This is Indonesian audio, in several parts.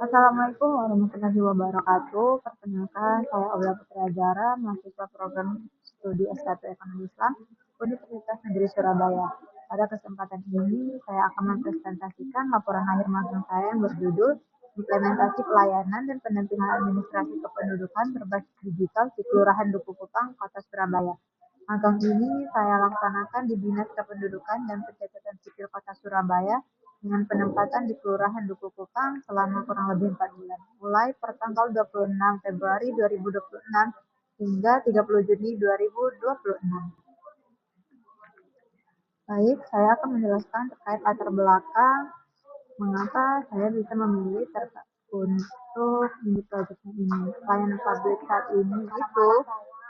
Assalamualaikum warahmatullahi wabarakatuh. Perkenalkan, saya Aula Putrajara, mahasiswa program studi S1 Ekonomi Islam, Universitas Negeri Surabaya. Pada kesempatan ini, saya akan mempresentasikan laporan akhir magang saya yang berjudul Implementasi Pelayanan dan Pendampingan Administrasi Kependudukan Berbasis Digital di Kelurahan Duku Kupang, Kota Surabaya. Magang ini saya laksanakan di Dinas Kependudukan dan Pencatatan Sipil Kota Surabaya dengan penempatan di Kelurahan Duku Kupang selama kurang lebih 4 bulan, mulai pertanggal 26 Februari 2026 hingga 30 Juni 2026. Baik, saya akan menjelaskan terkait latar belakang mengapa saya bisa memilih untuk unit proyeknya ini. Pelayanan publik saat ini itu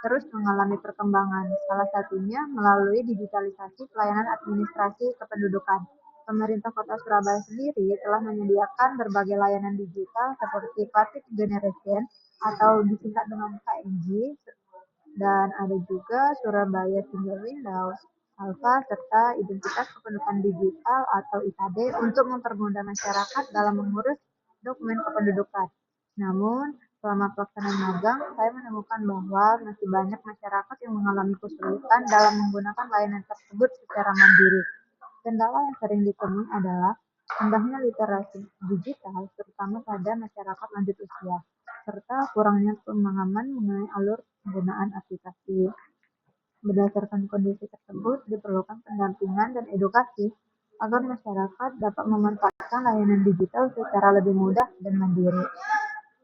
terus mengalami perkembangan, salah satunya melalui digitalisasi pelayanan administrasi kependudukan. Pemerintah Kota Surabaya sendiri telah menyediakan berbagai layanan digital seperti Classic Generation atau disingkat dengan KNG, dan ada juga Surabaya Single Windows, Alpha, serta Identitas Kependudukan Digital atau IKD untuk mempermudah masyarakat dalam mengurus dokumen kependudukan. Namun, selama pelaksanaan magang, saya menemukan bahwa masih banyak masyarakat yang mengalami kesulitan dalam menggunakan layanan tersebut secara mandiri. Kendala yang sering ditemui adalah rendahnya literasi digital, terutama pada masyarakat lanjut usia, serta kurangnya pemahaman mengenai alur penggunaan aplikasi. Berdasarkan kondisi tersebut, diperlukan pendampingan dan edukasi agar masyarakat dapat memanfaatkan layanan digital secara lebih mudah dan mandiri.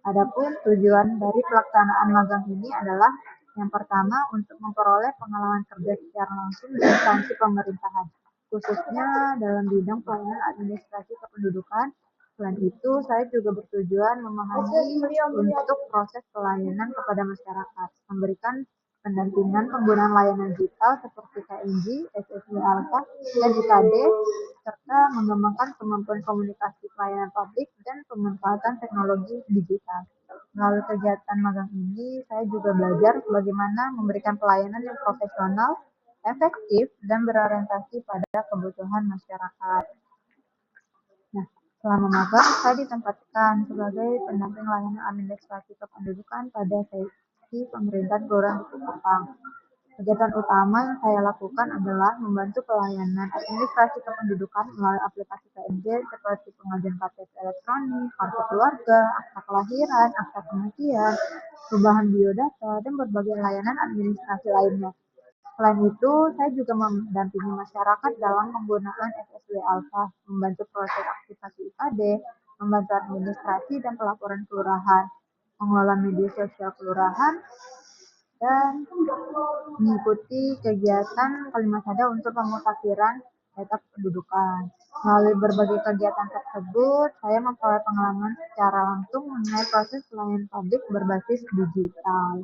Adapun tujuan dari pelaksanaan magang ini adalah yang pertama untuk memperoleh pengalaman kerja secara langsung di instansi pemerintahan, khususnya dalam bidang pelayanan administrasi kependudukan. Selain itu, saya juga bertujuan memahami untuk proses pelayanan kepada masyarakat, memberikan pendampingan penggunaan layanan digital seperti KNG, SSW Alpha, dan IKD, serta mengembangkan kemampuan komunikasi pelayanan publik dan pemanfaatan teknologi digital. Melalui kegiatan magang ini, saya juga belajar bagaimana memberikan pelayanan yang profesional, efektif, dan berorientasi pada kebutuhan masyarakat. Nah, selama magang, saya ditempatkan sebagai pendamping layanan administrasi kependudukan pada seksi pemerintahan Kelurahan Duku Kupang. Kegiatan utama yang saya lakukan adalah membantu pelayanan administrasi kependudukan melalui aplikasi KNG seperti pengajuan KTP elektronik, kartu keluarga, akta kelahiran, akta kematian, perubahan biodata, dan berbagai layanan administrasi lainnya. Selain itu, saya juga mendampingi masyarakat dalam penggunaan SSW Alpha, membantu proses aktivasi IKD, membantu administrasi dan pelaporan kelurahan, mengelola media sosial kelurahan, dan mengikuti kegiatan Kalimat Sada untuk pemutakhiran data kependudukan. Melalui berbagai kegiatan tersebut, saya memperoleh pengalaman secara langsung mengenai proses pelayanan publik berbasis digital.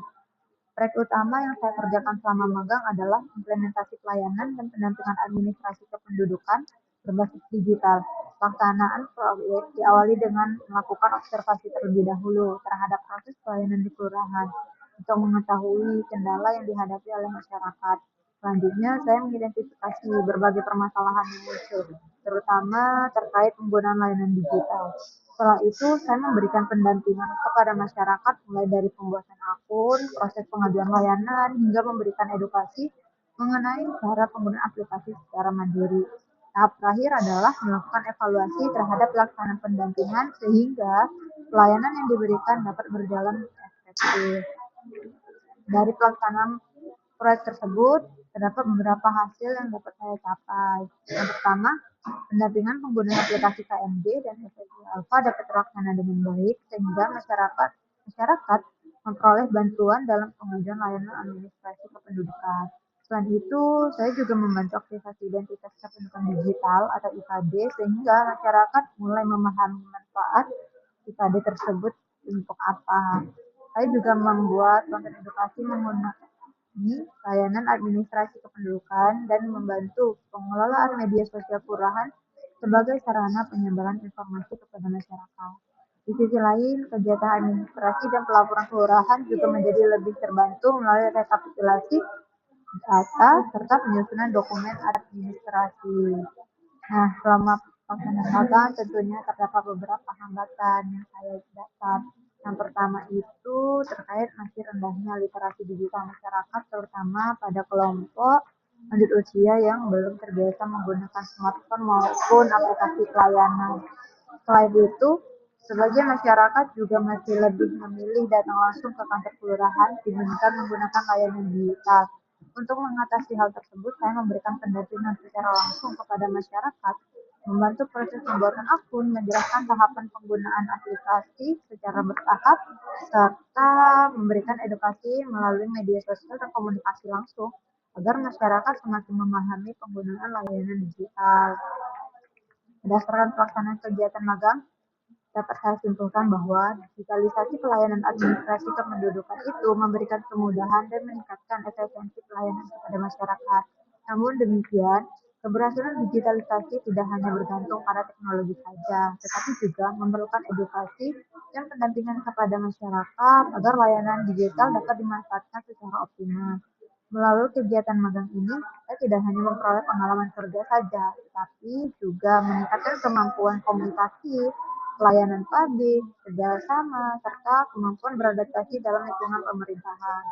Proyek utama yang saya kerjakan selama magang adalah implementasi pelayanan dan pendampingan administrasi kependudukan berbasis digital. Pelaksanaan proyek diawali dengan melakukan observasi terlebih dahulu terhadap proses pelayanan di kelurahan untuk mengetahui kendala yang dihadapi oleh masyarakat. Selanjutnya, saya mengidentifikasi berbagai permasalahan yang muncul, terutama terkait penggunaan layanan digital. Setelah itu, saya memberikan pendampingan kepada masyarakat mulai dari pembuatan akun, proses pengajuan layanan, hingga memberikan edukasi mengenai cara penggunaan aplikasi secara mandiri. Tahap terakhir adalah melakukan evaluasi terhadap pelaksanaan pendampingan sehingga pelayanan yang diberikan dapat berjalan efektif. Dari pelaksanaan proyek tersebut, terdapat beberapa hasil yang dapat saya capai. Yang pertama, pendampingan penggunaan aplikasi KMG dan SSW Alpha dapat terlaksana dengan baik sehingga masyarakat memperoleh bantuan dalam pengajuan layanan administrasi kependudukan. Selain itu, saya juga membantu aktivasi identitas kependudukan digital atau IKD sehingga masyarakat mulai memahami manfaat IKD tersebut untuk apa. Saya juga membuat konten edukasi mengenai layanan administrasi kependudukan dan membantu pengelolaan media sosial kelurahan sebagai sarana penyebaran informasi kepada masyarakat. Di sisi lain, kegiatan administrasi dan pelaporan kelurahan juga menjadi lebih terbantu melalui rekapitulasi data serta penyusunan dokumen administrasi. Nah, selama pelaksanaan magang tentunya terdapat beberapa hambatan yang saya dapat. Yang pertama itu terkait masih rendahnya literasi digital masyarakat, terutama pada kelompok lanjut usia yang belum terbiasa menggunakan smartphone maupun aplikasi pelayanan. Selain itu, sebagian masyarakat juga masih lebih memilih datang langsung ke kantor kelurahan dibandingkan menggunakan layanan digital. Untuk mengatasi hal tersebut, saya memberikan pendampingan secara langsung kepada masyarakat, membantu proses pembuatan akun, menjelaskan tahapan penggunaan aplikasi secara bertahap, serta memberikan edukasi melalui media sosial dan komunikasi langsung agar masyarakat semakin memahami penggunaan layanan digital. Berdasarkan pelaksanaan kegiatan magang, dapat saya simpulkan bahwa digitalisasi pelayanan administrasi kependudukan itu memberikan kemudahan dan meningkatkan efisiensi pelayanan kepada masyarakat. Namun demikian, keberhasilan digitalisasi tidak hanya bergantung pada teknologi saja, tetapi juga memerlukan edukasi dan pendampingan kepada masyarakat agar layanan digital dapat dimanfaatkan secara optimal. Melalui kegiatan magang ini, saya tidak hanya memperoleh pengalaman kerja saja, tapi juga meningkatkan kemampuan komunikasi, pelayanan publik, kerjasama, serta kemampuan beradaptasi dalam lingkungan pemerintahan.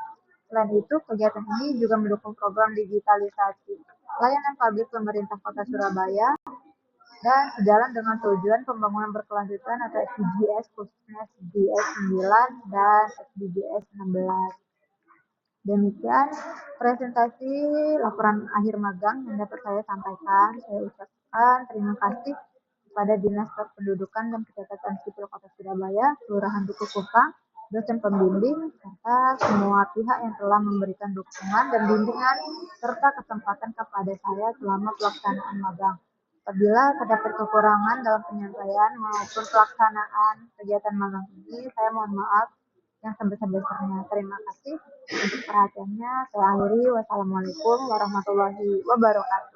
Selain itu, kegiatan ini juga mendukung program digitalisasi layanan publik pemerintah Kota Surabaya dan sejalan dengan tujuan pembangunan berkelanjutan atau SDGs, khususnya SDGs 9 dan SDGs 16. Demikian presentasi laporan akhir magang yang dapat saya sampaikan. Saya ucapkan terima kasih kepada Dinas Kependudukan dan Pencatatan Sipil Kota Surabaya, Kelurahan Duku Kupang, dosen pembimbing, serta semua pihak yang telah memberikan dukungan dan bimbingan serta kesempatan kepada saya selama pelaksanaan magang. Apabila terdapat kekurangan dalam penyampaian maupun pelaksanaan kegiatan magang ini, saya mohon maaf yang sebesar-besarnya. Terima kasih untuk perhatiannya. Saya akhiri. Wassalamualaikum warahmatullahi wabarakatuh.